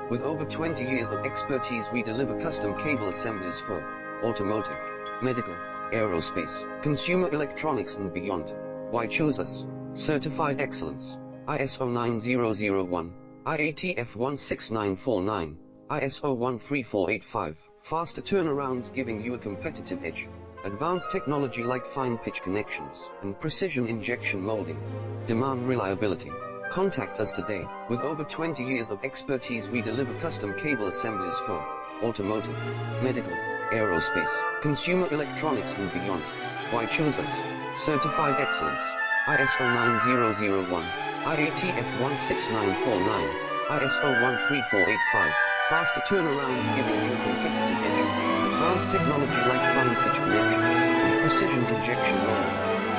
With over 20 years of expertise, we deliver custom cable assemblies for automotive, medical, aerospace, consumer electronics and beyond. Why choose us? Certified excellence. ISO 9001, IATF 16949, ISO 13485. Faster turnarounds giving you a competitive edge. Advanced technology like fine pitch connections and precision injection molding. Demand reliability. Contact us today. With over 20 years of expertise, we deliver custom cable assemblies for automotive, medical, aerospace, consumer electronics and beyond. Why choose us? Certified excellence. ISO 9001, IATF 16949, ISO 13485. Faster turnarounds giving you a competitive edge. Advanced technology like fine pitch connections and precision injection molding.